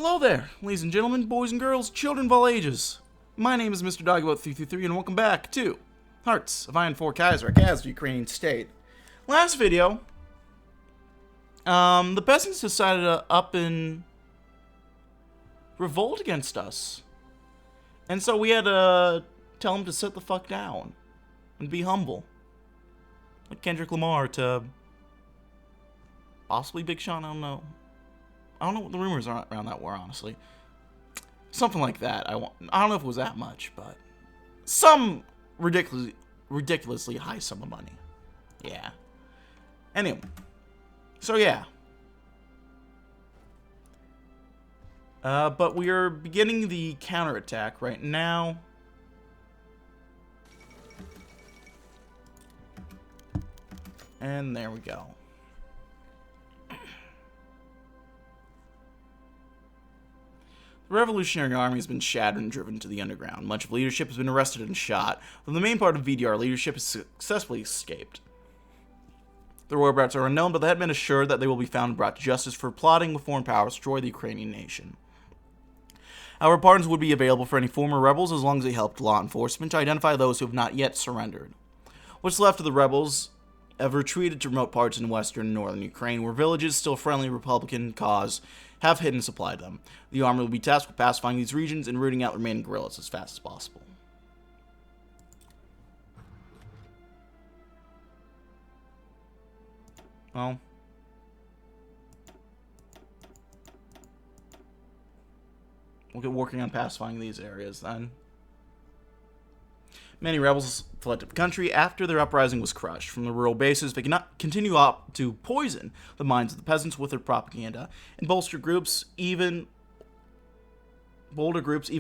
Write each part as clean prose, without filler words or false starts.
Hello there, ladies and gentlemen, boys and girls, children of all ages. My name is Mr. Doggo333, and welcome back to Hearts of Iron 4 Kaiserreich as the Ukrainian state. Last video, the peasants decided to up and revolt against us. And so we had to tell them to sit the fuck down and be humble. Like Kendrick Lamar to possibly Big Sean, I don't know. I don't know what the rumors are around that war, honestly. Something like that. I don't know if it was that much, but some ridiculously high sum of money. Yeah. Anyway. So yeah. But we are beginning the counterattack right now. And there we go. The Revolutionary Army has been shattered and driven to the underground. Much of leadership has been arrested and shot, though the main part of VDR leadership has successfully escaped. The whereabouts are unknown, but they have been assured that they will be found and brought to justice for plotting with foreign powers to destroy the Ukrainian nation. Our pardons would be available for any former rebels as long as they helped law enforcement to identify those who have not yet surrendered. What's left of the rebels have retreated to remote parts in western and northern Ukraine, where villages still friendly Republican cause have hidden and supplied them. The army will be tasked with pacifying these regions and rooting out the remaining guerrillas as fast as possible. Well, we'll get working on pacifying these areas then. Many rebels fled to the country after their uprising was crushed. From the rural bases, they cannot continue to poison the minds of the peasants with their propaganda, and bolder groups even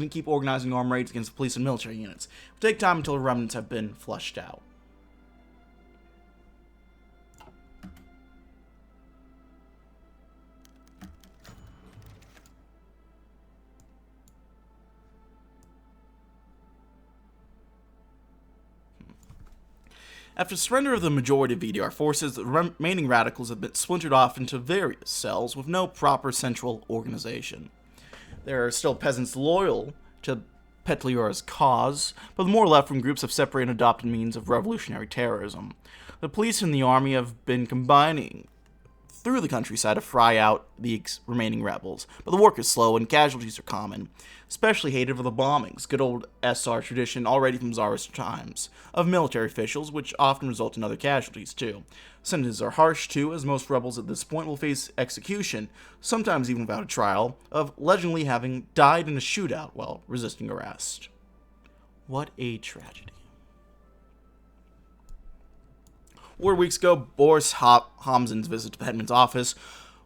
keep organizing armed raids against the police and military units. It will take time until the remnants have been flushed out. After the surrender of the majority of VDR forces, the remaining radicals have been splintered off into various cells with no proper central organization. There are still peasants loyal to Petliura's cause, but the more left-wing groups have separated and adopted means of revolutionary terrorism. The police and the army have been combining through the countryside to fry out the remaining rebels, but the work is slow and casualties are common, especially hated for the bombings, good old SR tradition already from Tsarist times, of military officials, which often result in other casualties too. Sentences are harsh too, as most rebels at this point will face execution, sometimes even without a trial, of allegedly having died in a shootout while resisting arrest. What a tragedy. 4 weeks ago, Boris Hamzen's visit to the Hetman's office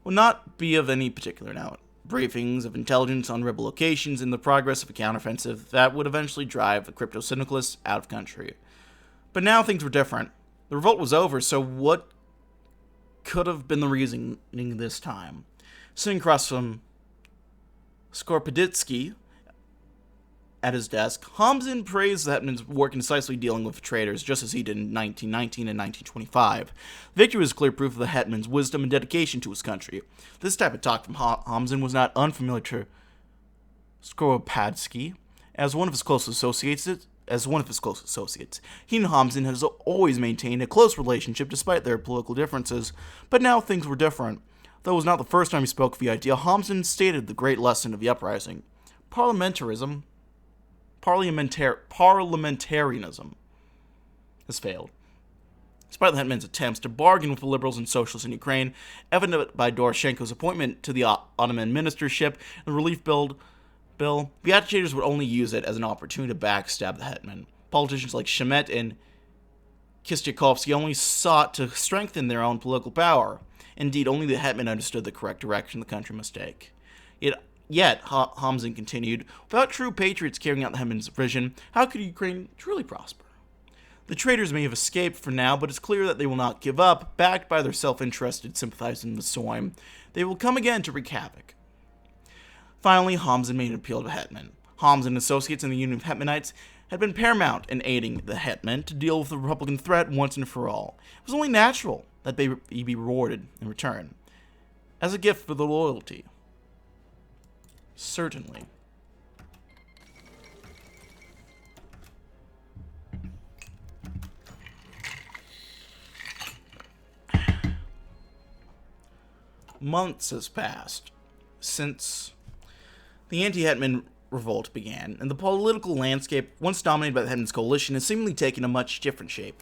will not be of any particular note. Briefings of intelligence on rebel locations and the progress of a counteroffensive that would eventually drive the crypto-syndicalists out of country. But now things were different. The revolt was over, so what could have been the reasoning this time? Sitting across from Skorpeditsky at his desk, Hamzen praised the Hetman's work in decisively dealing with traitors, just as he did in 1919 and 1925. Victory was clear proof of the Hetman's wisdom and dedication to his country. This type of talk from Hamzen was not unfamiliar to Skoropadsky, as one of his close associates. He and Hamzen has always maintained a close relationship despite their political differences, but now things were different. Though it was not the first time he spoke of the idea, Hamzen stated the great lesson of the uprising. Parliamentarism has failed. Despite the Hetman's attempts to bargain with the liberals and socialists in Ukraine, evident by Doroshenko's appointment to the Ottoman ministership and the relief bill, the agitators would only use it as an opportunity to backstab the Hetman. Politicians like Shemet and Kistyakovsky only sought to strengthen their own political power. Indeed, only the Hetman understood the correct direction the country must take. Yet, Hamzen continued, without true patriots carrying out the Hetman's vision, how could Ukraine truly prosper? The traitors may have escaped for now, but it's clear that they will not give up. Backed by their self-interested sympathizers in the Soim, they will come again to wreak havoc. Finally, Hamzen made an appeal to the Hetman. Hamzen and associates in the Union of Hetmanites had been paramount in aiding the Hetman to deal with the Republican threat once and for all. It was only natural that he be rewarded in return, as a gift for the loyalty. Certainly. Months has passed since the anti-Hetman revolt began, and the political landscape, once dominated by the Hetman's coalition, has seemingly taken a much different shape.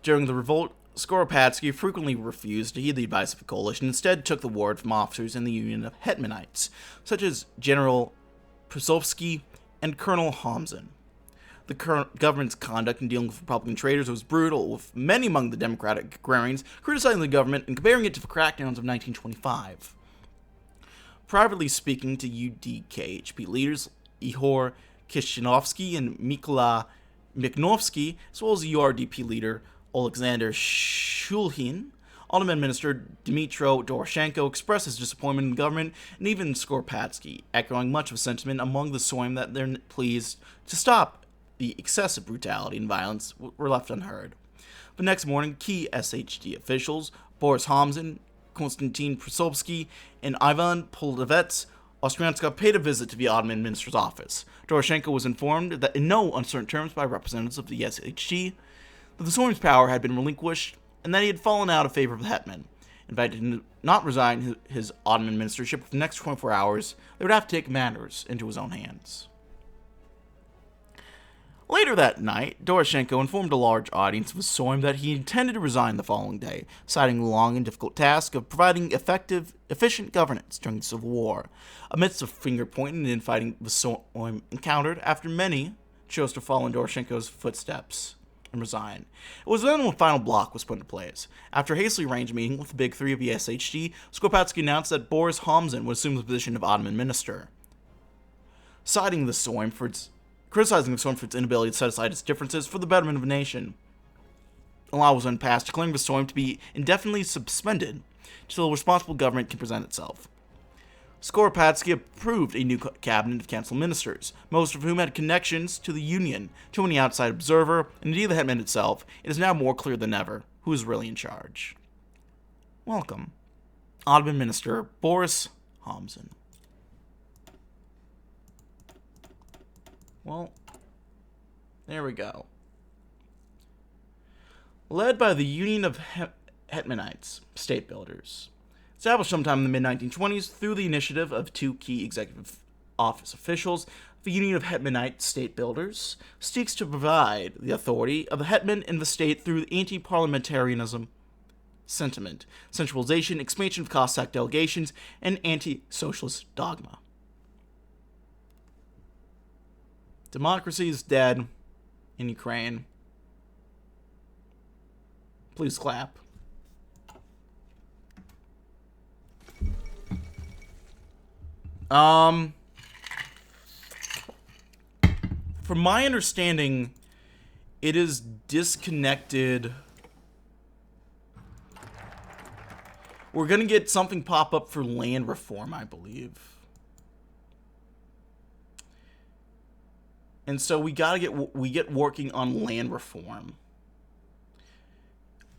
During the revolt, Skoropadsky frequently refused to heed the advice of the coalition, instead took the ward from officers in the Union of Hetmanites, such as General Przovsky and Colonel Homzen. The current government's conduct in dealing with Republican traitors was brutal, with many among the Democratic agrarians criticizing the government and comparing it to the crackdowns of 1925. Privately speaking to UDKHP leaders Ihor Kishyanovsky and Mykola Mikhnovsky, as well as URDP leader Alexander Shulgin, Ottoman Minister Dmytro Doroshenko expressed his disappointment in the government, and even Skoropadsky, echoing much of a sentiment among the Soym that they're pleased to stop the excessive brutality and violence, were left unheard. The next morning, key SHD officials, Boris Homzen, Konstantin Przovsky, and Ivan Poldevets Ostryanska paid a visit to the Ottoman minister's office. Doroshenko was informed that in no uncertain terms by representatives of the SHD that the Soym's power had been relinquished and that he had fallen out of favor of the Hetman. Invited him to not resign his Ottoman ministership for the next 24 hours, they would have to take matters into his own hands. Later that night, Doroshenko informed a large audience of the Soym that he intended to resign the following day, citing the long and difficult task of providing efficient governance during the Civil War, amidst the finger-pointing and infighting the Soym encountered after many chose to follow in Doroshenko's footsteps and resign. It was then when the final block was put into place. After a hastily arranged meeting with the Big Three of the SHD, Skoropadsky announced that Boris Homzen would assume the position of Ottoman minister. Criticizing the Soym for its inability to set aside its differences for the betterment of the nation. A law was then passed declaring the Soym to be indefinitely suspended until a responsible government can present itself. Skoropadsky approved a new cabinet of council ministers, most of whom had connections to the Union. To any outside observer, and indeed the Hetman itself, it is now more clear than ever who is really in charge. Welcome, Ottoman Minister Boris Homzen. Well, there we go. Led by the Union of Hetmanites, state builders, established sometime in the mid-1920s through the initiative of two key executive office officials, the Union of Hetmanite State Builders seeks to provide the authority of the Hetman in the state through anti-parliamentarism sentiment, centralization, expansion of Cossack delegations, and anti-socialist dogma. Democracy is dead in Ukraine. Please clap. From my understanding, it is disconnected. We're gonna get something pop up for land reform, I believe. And so we get working on land reform.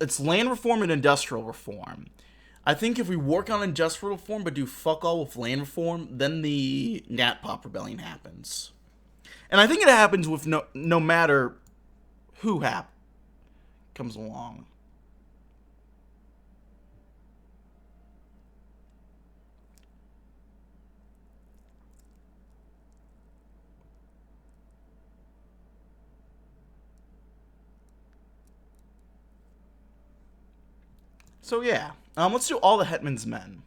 It's land reform and industrial reform. I think if we work on industrial reform but do fuck all with land reform, then the Nat Pop Rebellion happens. And I think it happens with no matter who comes along. So yeah, let's do all the Hetman's men.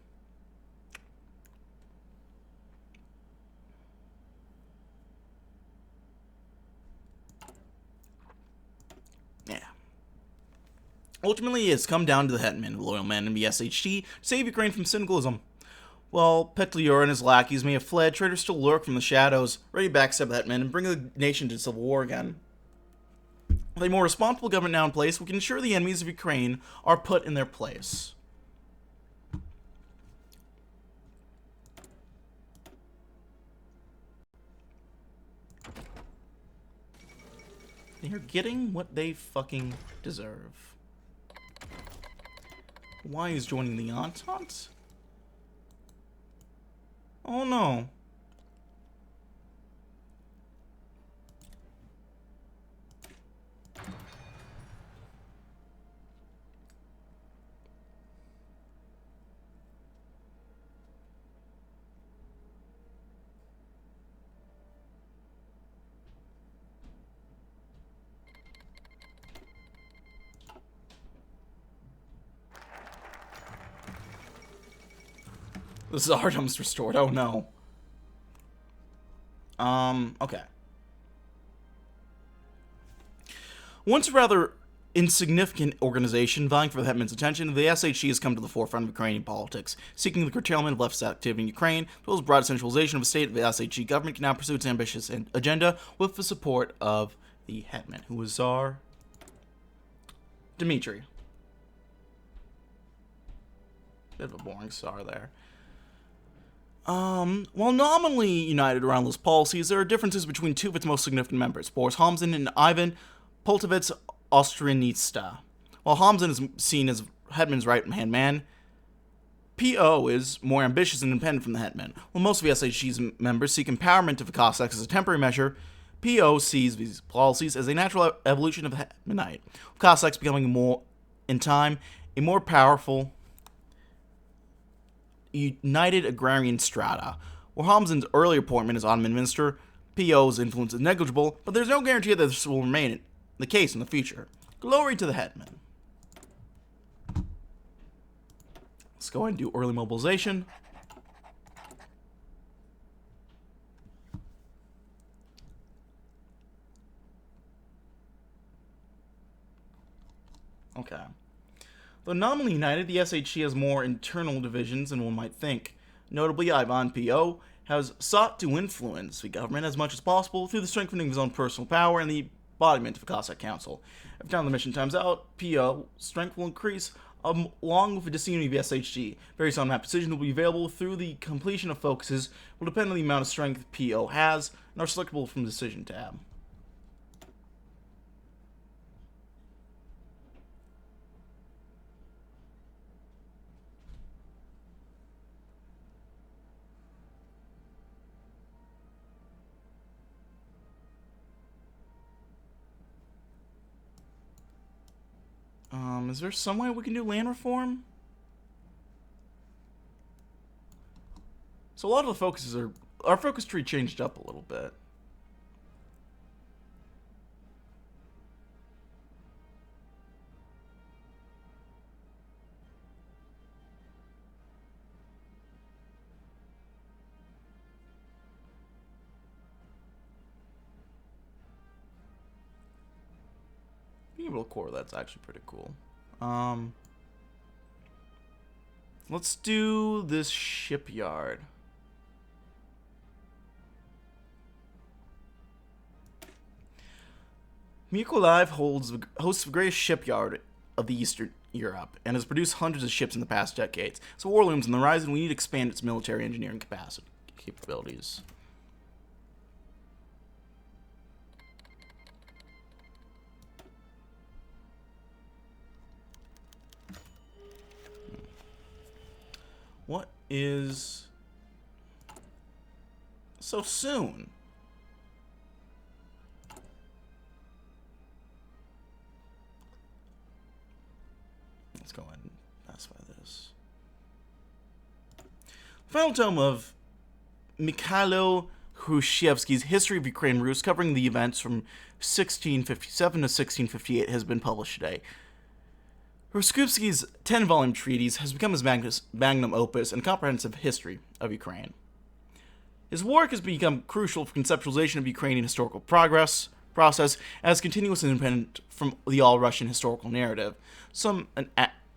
Yeah. Ultimately, it's come down to the Hetman, loyal men in the SHD, to save Ukraine from syndicalism. While Petliura and his lackeys may have fled, traitors still lurk from the shadows, ready to backstab the Hetman and bring the nation to civil war again. With a more responsible government now in place, we can ensure the enemies of Ukraine are put in their place. They're getting what they fucking deserve. Why is joining the Entente? Oh no. The Tsardom's restored. Oh no. Okay. Once a rather insignificant organization vying for the hetman's attention, the SHC has come to the forefront of Ukrainian politics, seeking the curtailment of leftist activity in Ukraine, as well as broad centralization of the state. The SHC government can now pursue its ambitious agenda with the support of the hetman, who was Tsar Dmitry. Bit of a boring Tsar there. While nominally united around those policies, there are differences between two of its most significant members, Boris Hamzin and Ivan Poltavets Ostrinitsa. While Hamzin is seen as hetman's right-hand man, PO is more ambitious and independent from the hetman. While most of the SHG's members seek empowerment of the Cossacks as a temporary measure, PO sees these policies as a natural evolution of the hetmanate, with Cossacks becoming more, in time, a more powerful, united agrarian strata. While Hamzin's early appointment as Ottoman minister, PO's influence is negligible, but there's no guarantee that this will remain the case in the future. Glory to the hetman. Let's go ahead and do early mobilization. Okay. Though nominally united, the SHC has more internal divisions than one might think. Notably, Ivan P.O. has sought to influence the government as much as possible through the strengthening of his own personal power and the embodiment of the Cossack Council. Every time the mission times out, P.O.'s strength will increase along with the disunity of the SHG. Various on-map decisions will be available through the completion of focuses, will depend on the amount of strength P.O. has, and are selectable from the decision tab. Is there some way we can do land reform? So a lot of the focuses are... Our focus tree changed up a little bit. Being able to core, that's actually pretty cool. Let's do this shipyard. Mykolaiv hosts the greatest shipyard of the Eastern Europe and has produced hundreds of ships in the past decades. So war looms on the horizon. We need to expand its military engineering capabilities. What is so soon? Let's go ahead and pacify this. Final tome of Mikhailo Hrushevsky's History of Ukraine Rus, covering the events from 1657 to 1658, has been published today. Hrushevsky's 10-volume treatise has become his magnum opus and comprehensive history of Ukraine. His work has become crucial for conceptualization of Ukrainian historical process as continuous and independent from the all-Russian historical narrative. Some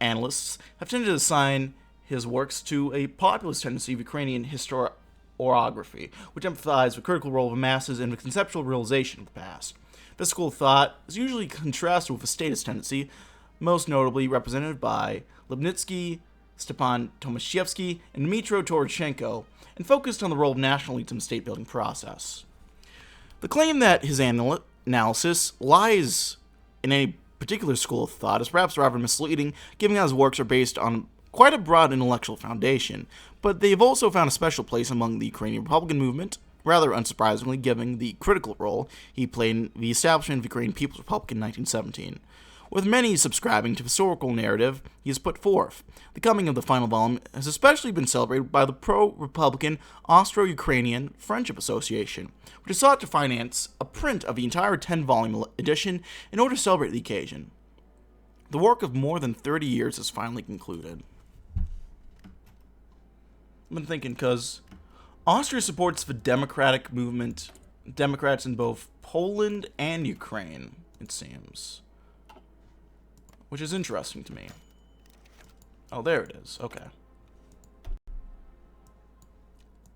analysts have tended to assign his works to a populist tendency of Ukrainian historiography, which emphasized the critical role of the masses in the conceptual realization of the past. This school of thought is usually contrasted with a statist tendency, most notably represented by Lubnitsky, Stepan Tomashevsky, and Dmytro Torochenko, and focused on the role of nationalism in the state-building process. The claim that his analysis lies in any particular school of thought is perhaps rather misleading, given that his works are based on quite a broad intellectual foundation, but they have also found a special place among the Ukrainian Republican movement, rather unsurprisingly given the critical role he played in the establishment of the Ukrainian People's Republic in 1917. With many subscribing to the historical narrative he has put forth, the coming of the final volume has especially been celebrated by the pro-Republican Austro-Ukrainian Friendship Association, which has sought to finance a print of the entire 10-volume edition in order to celebrate the occasion. The work of more than 30 years is finally concluded. I've been thinking because Austria supports the democratic movement, Democrats in both Poland and Ukraine, it seems. Which is interesting to me. Oh, there it is. Okay.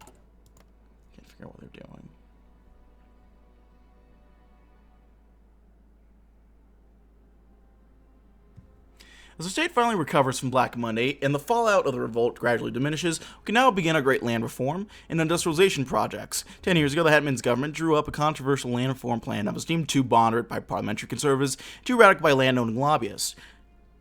Can't figure out what they're doing. As the state finally recovers from Black Monday and the fallout of the revolt gradually diminishes, we can now begin our great land reform and industrialization projects. 10 years ago, the Hetman's government drew up a controversial land reform plan that was deemed too moderate by parliamentary conservatives, too radical by landowning lobbyists.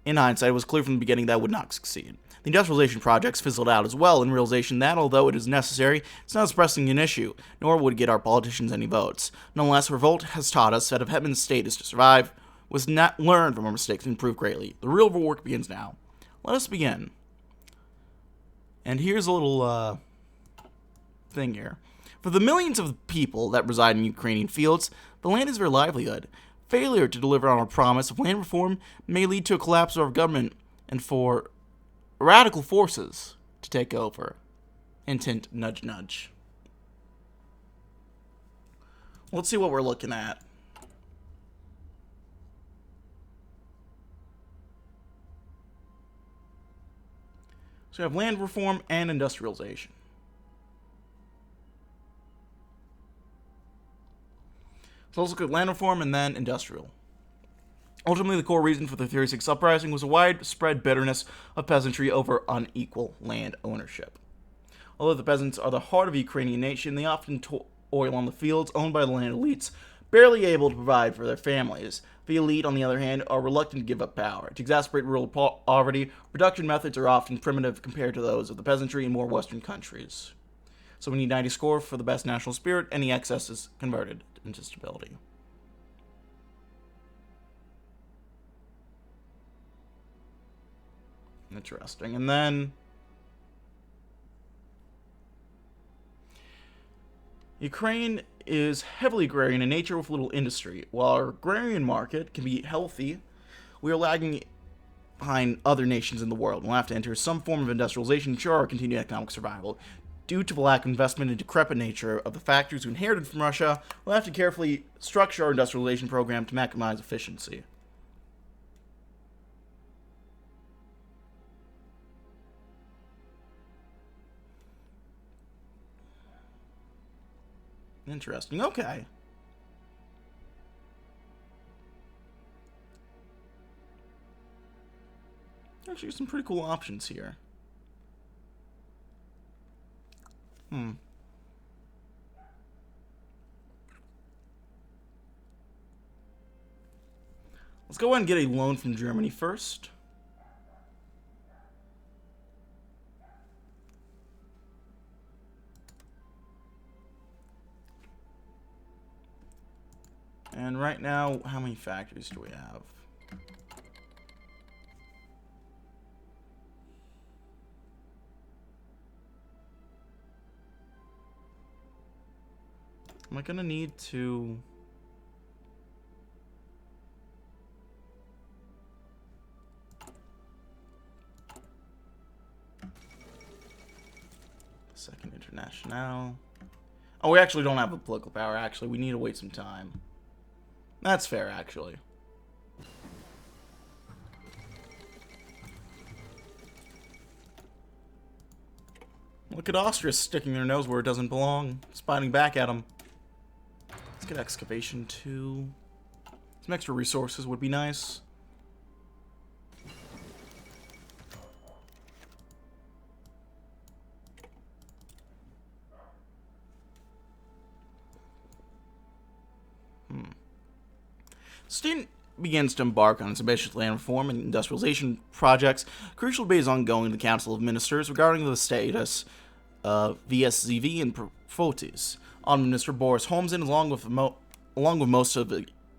In hindsight, it was clear from the beginning that would not succeed. The industrialization projects fizzled out as well in realization that, although it is necessary, it's not as pressing an issue, nor would it get our politicians any votes. Nonetheless, revolt has taught us that if Hetman's state is to survive, was not learned from our mistakes and improve greatly. The real work begins now. Let us begin. And here's a little thing here. For the millions of people that reside in Ukrainian fields, the land is their livelihood. Failure to deliver on our promise of land reform may lead to a collapse of our government and for radical forces to take over. Hint, hint, nudge, nudge. Let's see what we're looking at. So we have land reform and industrialization. So let's look at land reform and then industrial. Ultimately, the core reason for the 36 uprising was a widespread bitterness of peasantry over unequal land ownership. Although the peasants are the heart of the Ukrainian nation, they often toil on the fields owned by the land elites, barely able to provide for their families. The elite, on the other hand, are reluctant to give up power. To exacerbate rural poverty, production methods are often primitive compared to those of the peasantry in more Western countries. So we need 90 score for the best national spirit. Any excess is converted into stability. Interesting. And then Ukraine is heavily agrarian in nature with little industry. While our agrarian market can be healthy, we are lagging behind other nations in the world. We'll have to enter some form of industrialization to ensure our continued economic survival. Due to the lack of investment and decrepit nature of the factories we inherited from Russia, we'll have to carefully structure our industrialization program to maximize efficiency. Interesting. Okay. Actually, some pretty cool options here. Let's go ahead and get a loan from Germany first. And right now, how many factories do we have? Am I gonna need to... Second International. Oh, we actually don't have a political power, actually. We need to wait some time. That's fair, actually. Look at Austria sticking their nose where it doesn't belong. Spotting back at them. Let's get excavation too. Some extra resources would be nice. State begins to embark on its ambitious land reform and industrialization projects, crucial debates ongoing in the Council of Ministers regarding the status of VSZV and Profotis. On Minister Boris Holmsen, along with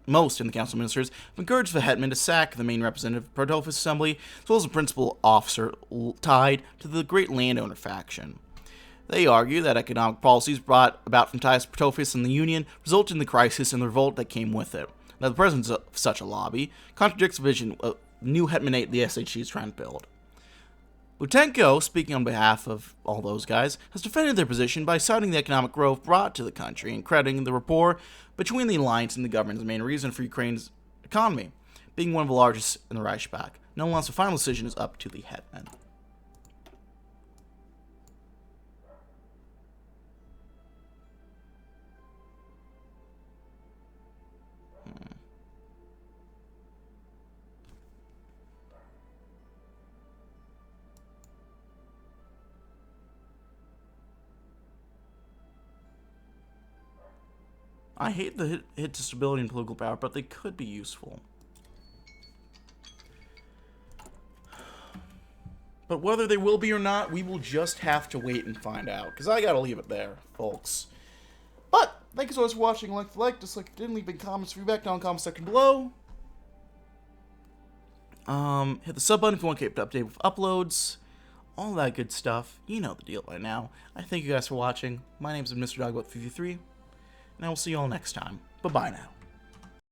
most in the Council of Ministers, have encouraged the Hetman to sack the main representative Protofis Assembly, as well as a principal officer tied to the great landowner faction. They argue that economic policies brought about from ties to Protofis and the Union resulted in the crisis and the revolt that came with it. Now, the presence of such a lobby contradicts the vision of new hetmanate the SHC is trying to build. Butenko, speaking on behalf of all those guys, has defended their position by citing the economic growth brought to the country and crediting the rapport between the alliance and the government as the main reason for Ukraine's economy, being one of the largest in the Reichsbach. Nonetheless, the final decision is up to the hetman. I hate the hit to stability and political power, but they could be useful. But whether they will be or not, we will just have to wait and find out. Because I gotta leave it there, folks. But, thank you so much for watching. Like, dislike, didn't leave any comments, feedback down in the comment section below. Hit the sub button if you want to keep updated with uploads. All that good stuff. You know the deal by now. I thank you guys for watching. My name is Mr. Dogboat 53. And I will see you all next time. Bye-bye now.